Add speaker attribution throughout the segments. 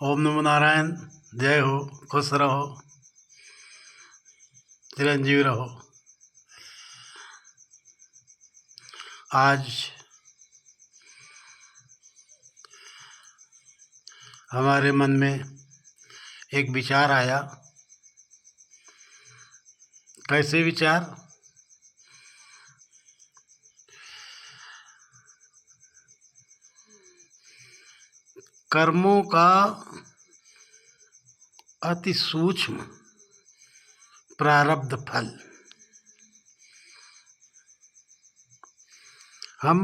Speaker 1: ओम नमो नारायण। जय हो, खुश रहो, चिरंजीवी रहो। आज हमारे मन में एक विचार आया। कैसे विचार? कर्मों का अति सूक्ष्म प्रारब्ध फल हम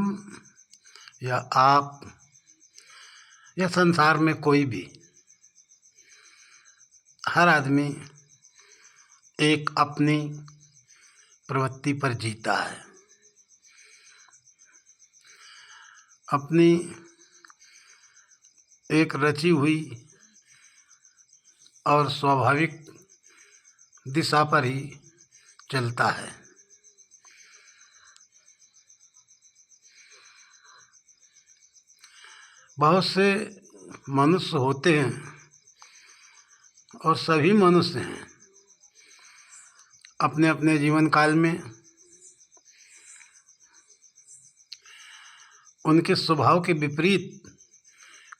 Speaker 1: या आप या संसार में कोई भी, हर आदमी एक अपनी प्रवृत्ति पर जीता है। अपनी एक रची हुई और स्वाभाविक दिशा पर ही चलता है। बहुत से मनुष्य होते हैं और सभी मनुष्य हैं अपने अपने जीवन काल में उनके स्वभाव के विपरीत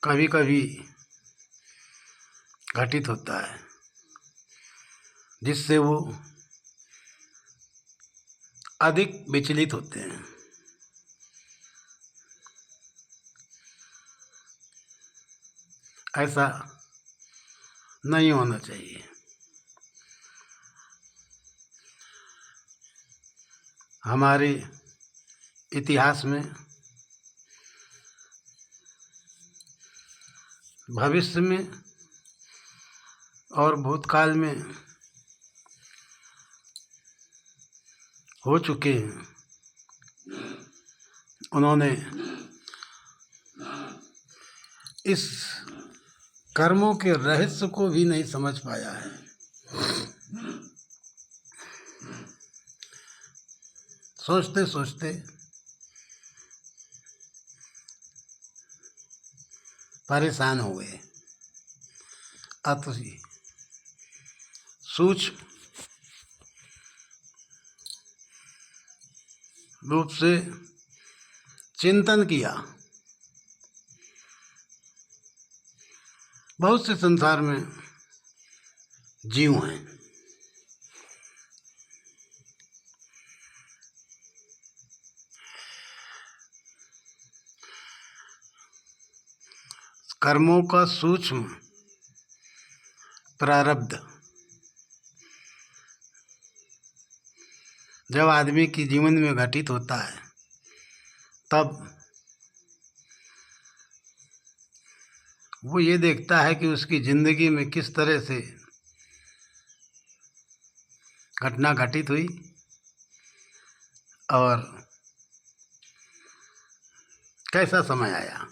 Speaker 1: कभी कभी घटित होता है, जिससे वो अधिक विचलित होते हैं। ऐसा नहीं होना चाहिए। हमारे इतिहास में, भविष्य में और भूतकाल में हो चुके हैं। उन्होंने इस कर्मों के रहस्य को भी नहीं समझ पाया है। सोचते सोचते परेशान हो गए। अति सूक्ष्म रूप से चिंतन किया। बहुत से संसार में जीव हैं। कर्मों का सूक्ष्म प्रारब्ध जब आदमी के जीवन में घटित होता है, तब वो ये देखता है कि उसकी जिंदगी में किस तरह से घटना घटित हुई और कैसा समय आया।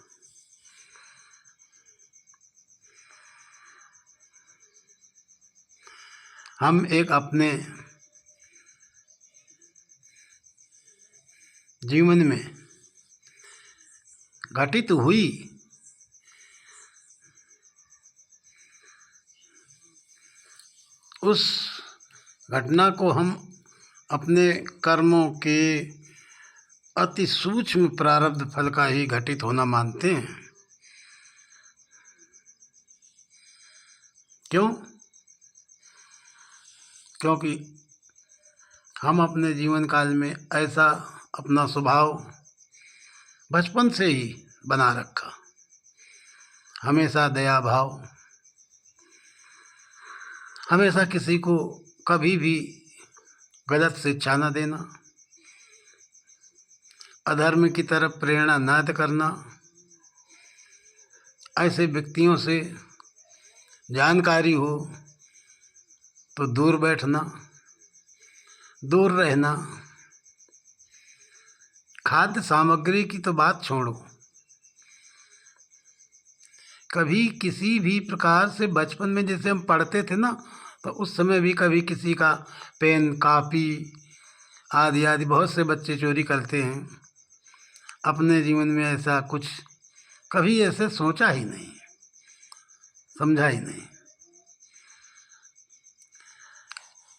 Speaker 1: हम एक अपने जीवन में घटित हुई उस घटना को हम अपने कर्मों के अति सूक्ष्म प्रारब्ध फल का ही घटित होना मानते हैं। क्यों? क्योंकि हम अपने जीवन काल में ऐसा अपना स्वभाव बचपन से ही बना रखा। हमेशा दया भाव, हमेशा किसी को कभी भी गलत शिक्षा न देना, अधर्म की तरफ प्रेरणा न करना, ऐसे व्यक्तियों से जानकारी हो तो दूर बैठना, दूर रहना। खाद्य सामग्री की तो बात छोड़ो, कभी किसी भी प्रकार से बचपन में जैसे हम पढ़ते थे ना, तो उस समय भी कभी किसी का पेन, कापी आदि आदि बहुत से बच्चे चोरी करते हैं। अपने जीवन में ऐसा कुछ कभी ऐसे सोचा ही नहीं। समझा ही नहीं।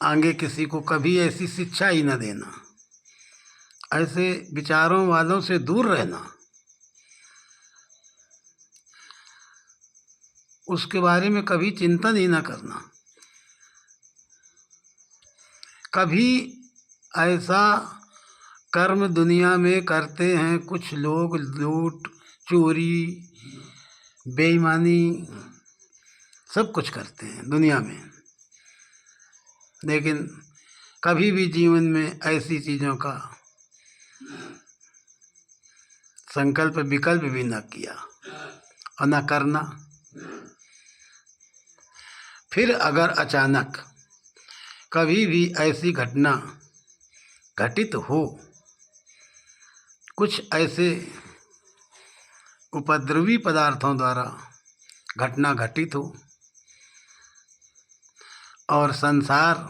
Speaker 1: आगे किसी को कभी ऐसी शिक्षा ही न देना, ऐसे विचारों वालों से दूर रहना, उसके बारे में कभी चिंतन ही न करना। कभी ऐसा कर्म दुनिया में करते हैं कुछ लोग, लूट, चोरी, बेईमानी, सब कुछ करते हैं दुनिया में, लेकिन कभी भी जीवन में ऐसी चीज़ों का संकल्प विकल्प भी न किया और न करना। फिर अगर अचानक कभी भी ऐसी घटना घटित हो, कुछ ऐसे उपद्रवी पदार्थों द्वारा घटना घटित हो और संसार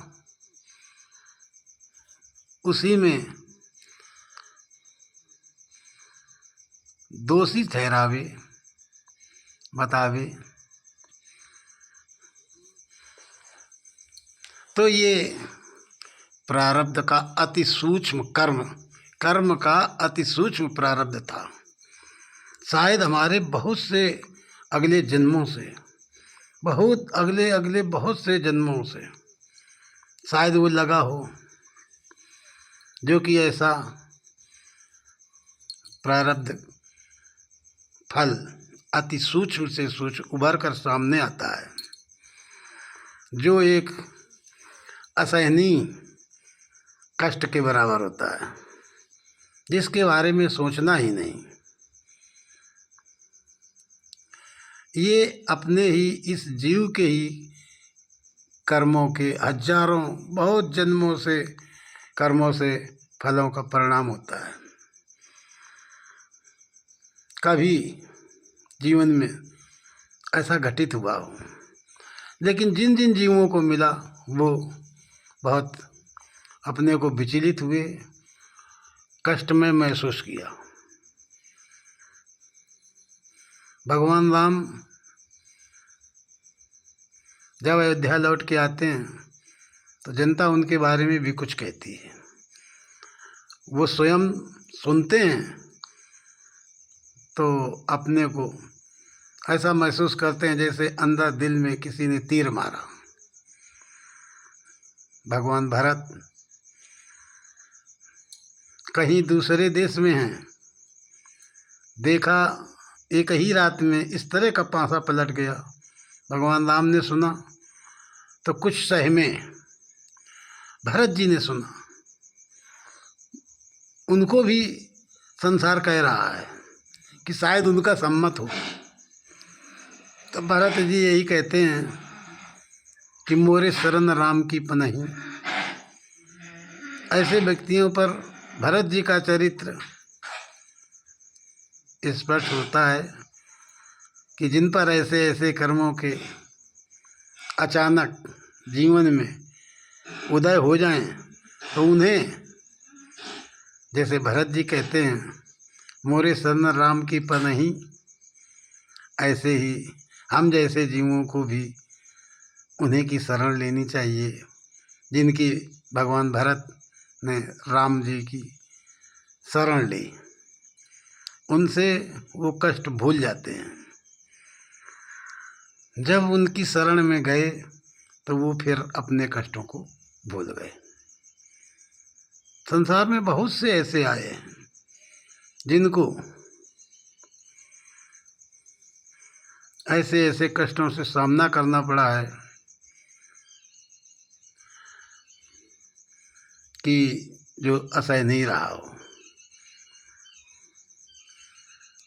Speaker 1: उसी में दोषी ठहरावे, बतावे, तो ये प्रारब्ध का अति सूक्ष्म कर्म का अति सूक्ष्म प्रारब्ध था। शायद हमारे बहुत से अगले जन्मों से, बहुत अगले बहुत से जन्मों से शायद वो लगा हो, जो कि ऐसा प्रारब्ध फल अति सूक्ष्म से सूक्ष्म उभर कर सामने आता है, जो एक असहनीय कष्ट के बराबर होता है, जिसके बारे में सोचना ही नहीं। ये अपने ही इस जीव के ही कर्मों के हजारों बहुत जन्मों से कर्मों से फलों का परिणाम होता है। कभी जीवन में ऐसा घटित हुआ हो, लेकिन जिन जिन जीवों को मिला वो बहुत अपने को विचलित हुए, कष्ट में महसूस किया। भगवान राम जब अयोध्या लौट के आते हैं तो जनता उनके बारे में भी कुछ कहती है। वो स्वयं सुनते हैं तो अपने को ऐसा महसूस करते हैं जैसे अंदर दिल में किसी ने तीर मारा। भगवान भरत कहीं दूसरे देश में हैं, देखा एक ही रात में इस तरह का पासा पलट गया। भगवान राम ने सुना तो कुछ सहमे, भरत जी ने सुना, उनको भी संसार कह रहा है कि शायद उनका सम्मत हो। तो भरत जी यही कहते हैं कि मोरे शरण राम की पनही। ऐसे व्यक्तियों पर भरत जी का चरित्र स्पष्ट होता है कि जिन पर ऐसे ऐसे कर्मों के अचानक जीवन में उदय हो जाएं तो उन्हें, जैसे भरत जी कहते हैं मोरे शरण राम की पनही, ऐसे ही हम जैसे जीवों को भी उन्हीं की शरण लेनी चाहिए, जिनकी भगवान भरत ने राम जी की शरण ली। उनसे वो कष्ट भूल जाते हैं। जब उनकी शरण में गए तो वो फिर अपने कष्टों को भूल गए। संसार में बहुत से ऐसे आए हैं जिनको ऐसे ऐसे कष्टों से सामना करना पड़ा है कि जो असह नहीं रहा हो।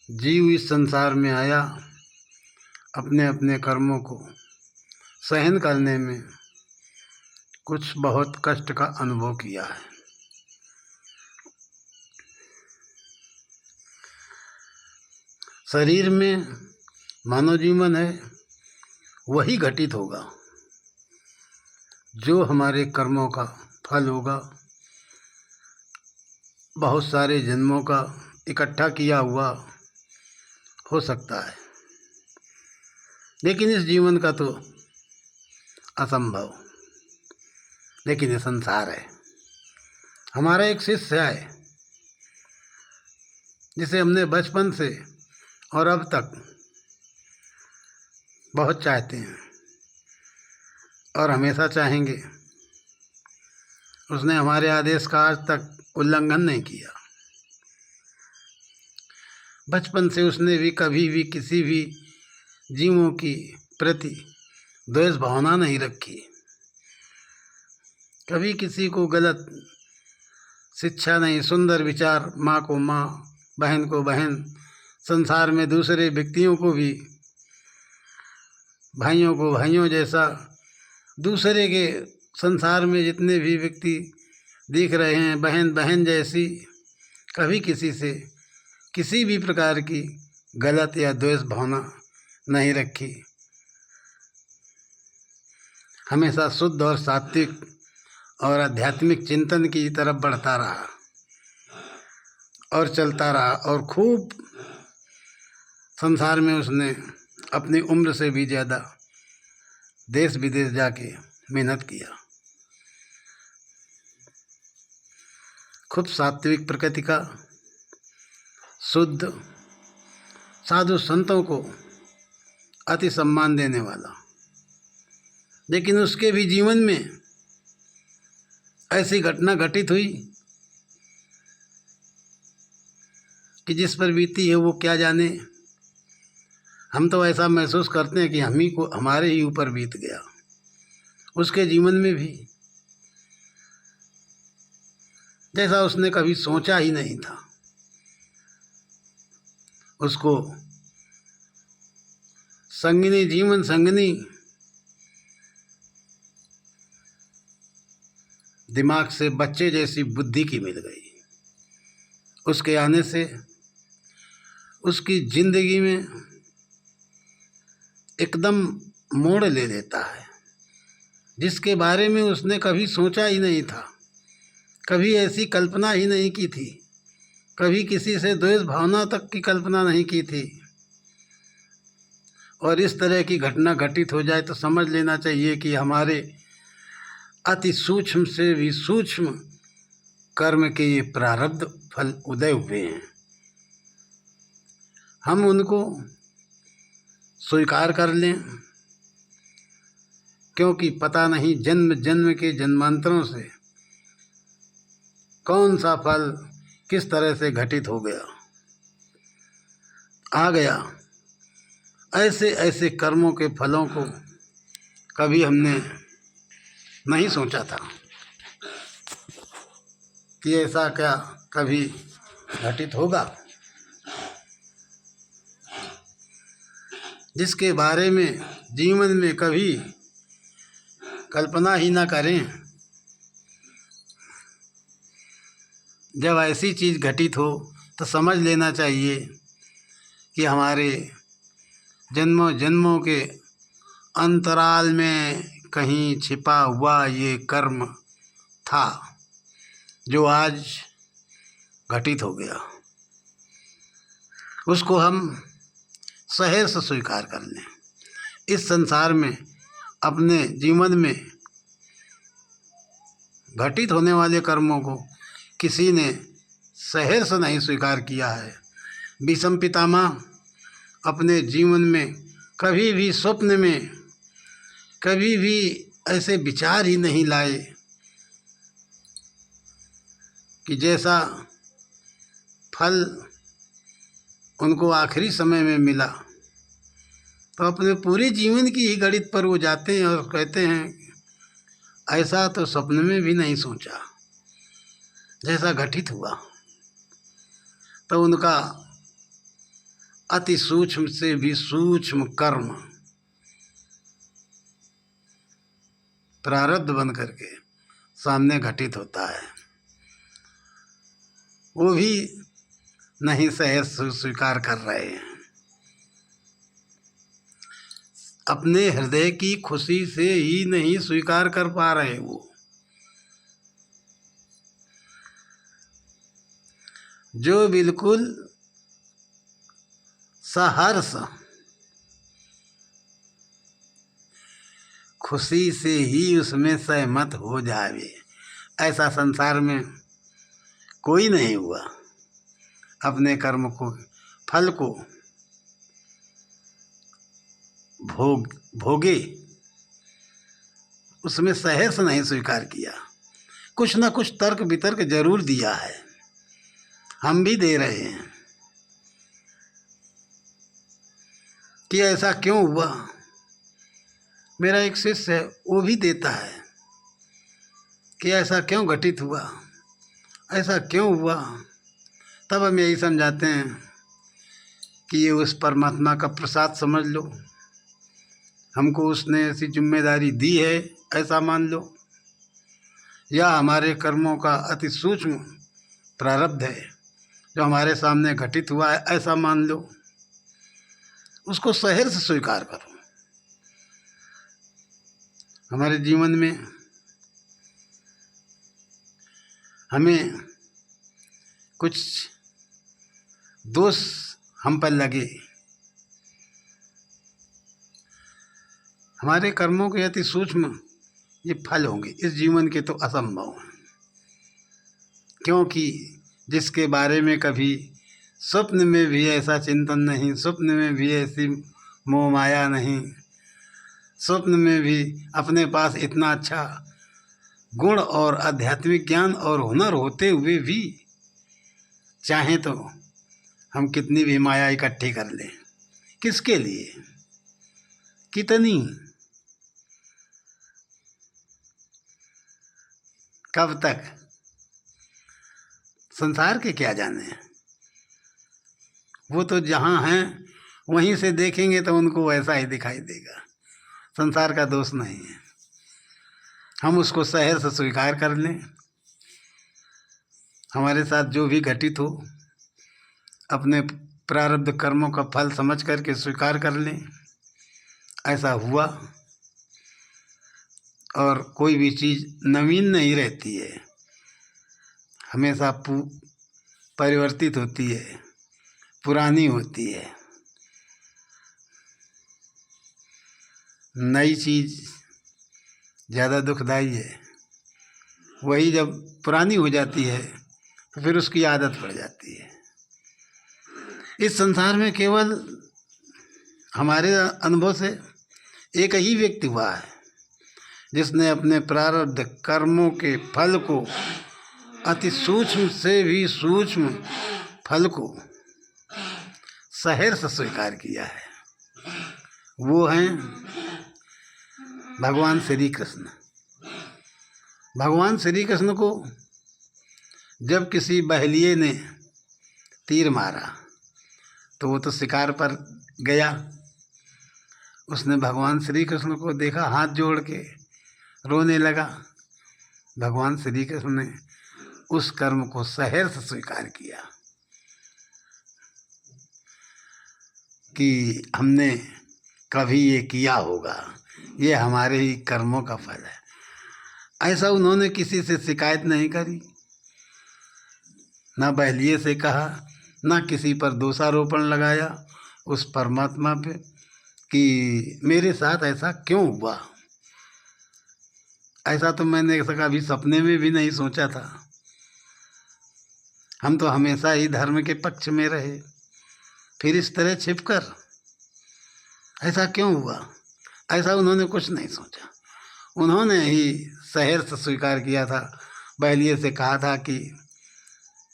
Speaker 1: जीव इस संसार में आया अपने अपने कर्मों को सहन करने में कुछ बहुत कष्ट का अनुभव किया है। शरीर में मानव जीवन है, वही घटित होगा जो हमारे कर्मों का फल होगा। बहुत सारे जन्मों का इकट्ठा किया हुआ हो सकता है। लेकिन इस जीवन का तो असंभव। लेकिन ये संसार है। हमारा एक शिष्य है जिसे हमने बचपन से और अब तक बहुत चाहते हैं और हमेशा चाहेंगे। उसने हमारे आदेश का आज तक उल्लंघन नहीं किया। बचपन से उसने भी कभी भी किसी भी जीवों की प्रति द्वेष भावना नहीं रखी। कभी किसी को गलत शिक्षा नहीं, सुंदर विचार, माँ को माँ, बहन को बहन, संसार में दूसरे व्यक्तियों को भी भाइयों को भाइयों जैसा, दूसरे के संसार में जितने भी व्यक्ति दिख रहे हैं बहन बहन जैसी, कभी किसी से किसी भी प्रकार की गलत या द्वेष भावना नहीं रखी। हमेशा शुद्ध और सात्विक और आध्यात्मिक चिंतन की तरफ बढ़ता रहा और चलता रहा और खूब संसार में उसने अपनी उम्र से भी ज़्यादा देश विदेश जाके मेहनत किया। खुद सात्विक प्रकृति का, शुद्ध, साधु संतों को अति सम्मान देने वाला, लेकिन उसके भी जीवन में ऐसी घटना घटित हुई कि जिस पर बीती है वो क्या जाने। हम तो ऐसा महसूस करते हैं कि हम ही को, हमारे ही ऊपर बीत गया। उसके जीवन में भी जैसा उसने कभी सोचा ही नहीं था। उसको संगिनी, जीवन संगिनी, दिमाग से बच्चे जैसी बुद्धि की मिल गई। उसके आने से उसकी जिंदगी में एकदम मोड़ ले लेता है, जिसके बारे में उसने कभी सोचा ही नहीं था, कभी ऐसी कल्पना ही नहीं की थी, कभी किसी से द्वेष भावना तक की कल्पना नहीं की थी। और इस तरह की घटना घटित हो जाए तो समझ लेना चाहिए कि हमारे अति सूक्ष्म से भी सूक्ष्म कर्म के ये प्रारब्ध फल उदय हुए हैं। हम उनको स्वीकार कर लें, क्योंकि पता नहीं जन्म जन्म के जन्मांतरों से कौन सा फल किस तरह से घटित हो गया, आ गया। ऐसे ऐसे कर्मों के फलों को कभी हमने नहीं सोचा था कि ऐसा क्या कभी घटित होगा, जिसके बारे में जीवन में कभी कल्पना ही ना करें। जब ऐसी चीज़ घटित हो तो समझ लेना चाहिए कि हमारे जन्मों जन्मों के अंतराल में कहीं छिपा हुआ ये कर्म था जो आज घटित हो गया। उसको हम सहर्ष स्वीकार कर लें। इस संसार में अपने जीवन में घटित होने वाले कर्मों को किसी ने सहर्ष नहीं स्वीकार किया है। भीष्म पितामह अपने जीवन में कभी भी स्वप्न में कभी भी ऐसे विचार ही नहीं लाए कि जैसा फल उनको आखिरी समय में मिला, तो अपने पूरे जीवन की ही गणित पर वो जाते हैं और कहते हैं ऐसा तो स्वप्न में भी नहीं सोचा, जैसा घटित हुआ। तो उनका अति सूक्ष्म से भी सूक्ष्म कर्म प्रारब्ध बन करके सामने घटित होता है, वो भी नहीं सहज स्वीकार कर रहे हैं। अपने हृदय की खुशी से ही नहीं स्वीकार कर पा रहे वो। जो बिल्कुल सहर्ष खुशी से ही उसमें सहमत हो जावे। ऐसा संसार में कोई नहीं हुआ अपने कर्म को, फल को भोगे, उसमें सहर्ष नहीं स्वीकार किया। कुछ ना कुछ तर्क वितर्क जरूर दिया है, हम भी दे रहे हैं कि ऐसा क्यों हुआ। मेरा एक शिष्य है, वो भी देता है कि ऐसा क्यों घटित हुआ, ऐसा क्यों हुआ। तब हम यही समझाते हैं कि ये उस परमात्मा का प्रसाद समझ लो, हमको उसने ऐसी जिम्मेदारी दी है ऐसा मान लो, या हमारे कर्मों का अति सूक्ष्म प्रारब्ध है जो हमारे सामने घटित हुआ है ऐसा मान लो। उसको सहर्ष स्वीकार करो। हमारे जीवन में हमें कुछ दोष हम पर लगे, हमारे कर्मों के अति सूक्ष्म ये फल होंगे, इस जीवन के तो असंभव हैं। क्योंकि जिसके बारे में कभी स्वप्न में भी ऐसा चिंतन नहीं, स्वप्न में भी ऐसी मोह माया नहीं, स्वप्न में भी अपने पास इतना अच्छा गुण और आध्यात्मिक ज्ञान और हुनर होते हुए भी चाहें तो हम कितनी भी माया इकट्ठी कर लें, किसके लिए, कितनी, कब तक, संसार के क्या जाने। वो तो जहाँ हैं वहीं से देखेंगे तो उनको वैसा ही दिखाई देगा, संसार का दोष नहीं है। हम उसको सहर्ष स्वीकार कर लें, हमारे साथ जो भी घटित हो अपने प्रारब्ध कर्मों का फल समझ करके स्वीकार कर लें, ऐसा हुआ। और कोई भी चीज़ नवीन नहीं रहती है, हमेशा परिवर्तित होती है, पुरानी होती है। नई चीज़ ज़्यादा दुखदाई है, वही जब पुरानी हो जाती है तो फिर उसकी आदत पड़ जाती है। इस संसार में केवल हमारे अनुभव से एक ही व्यक्ति हुआ है जिसने अपने प्रारब्ध कर्मों के फल को, अति सूक्ष्म से भी सूक्ष्म फल को सहर्ष स्वीकार किया है। वो हैं भगवान श्री कृष्ण। भगवान श्री कृष्ण को जब किसी बहेलिये ने तीर मारा तो वो तो शिकार पर गया, उसने भगवान श्री कृष्ण को देखा, हाथ जोड़ के रोने लगा। भगवान श्री कृष्ण ने उस कर्म को सहर्ष स्वीकार किया कि हमने कभी ये किया होगा, ये हमारे ही कर्मों का फल है। ऐसा उन्होंने किसी से शिकायत नहीं करी, ना बहलिए से कहा, ना किसी पर दोषारोपण लगाया उस परमात्मा पे कि मेरे साथ ऐसा क्यों हुआ। ऐसा तो मैंने कभी सपने में भी नहीं सोचा था। हम तो हमेशा ही धर्म के पक्ष में रहे, फिर इस तरह छिपकर ऐसा क्यों हुआ, ऐसा उन्होंने कुछ नहीं सोचा। उन्होंने ही सहर्ष स्वीकार किया था, बहलिए से कहा था कि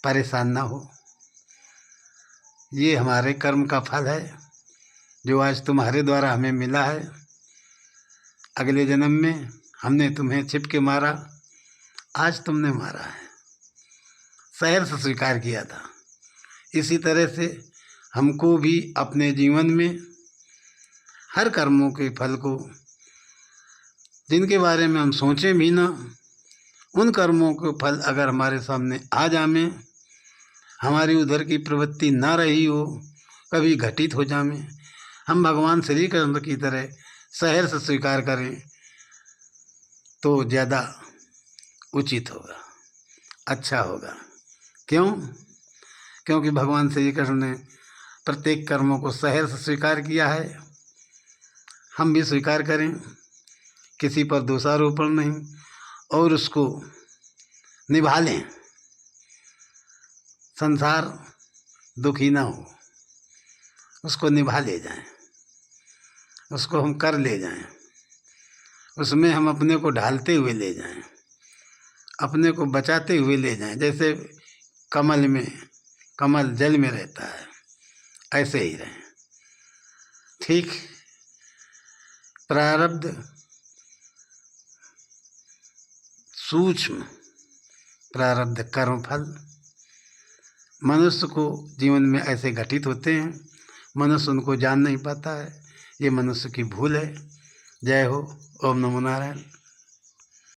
Speaker 1: परेशान ना हो, ये हमारे कर्म का फल है जो आज तुम्हारे द्वारा हमें मिला है। अगले जन्म में हमने तुम्हें छिप के मारा, आज तुमने मारा है, सहर्ष स्वीकार किया था। इसी तरह से हमको भी अपने जीवन में हर कर्मों के फल को, जिनके बारे में हम सोचें भी ना, उन कर्मों के फल अगर हमारे सामने आ जाए, हमारी उधर की प्रवृत्ति ना रही हो, कभी घटित हो जाए, हम भगवान श्री कृष्ण की तरह सहर्ष स्वीकार करें तो ज़्यादा उचित होगा, अच्छा होगा। क्यों? क्योंकि भगवान श्री कृष्ण ने प्रत्येक कर्मों को सहर्ष स्वीकार किया है। हम भी स्वीकार करें किसी पर दोषारोपण नहीं, और उसको निभा लें। संसार दुखी ना हो, उसको निभा ले जाएं, उसको हम कर ले जाएं, उसमें हम अपने को ढालते हुए ले जाएं, अपने को बचाते हुए ले जाएं। जैसे कमल जल में रहता है, ऐसे ही रहें। ठीक प्रारब्ध सूक्ष्म प्रारब्ध कर्मफल मनुष्य को जीवन में ऐसे घटित होते हैं, मनुष्य उनको जान नहीं पाता है। ये मनुष्य की भूल है। जय हो। ओम नमो नारायण।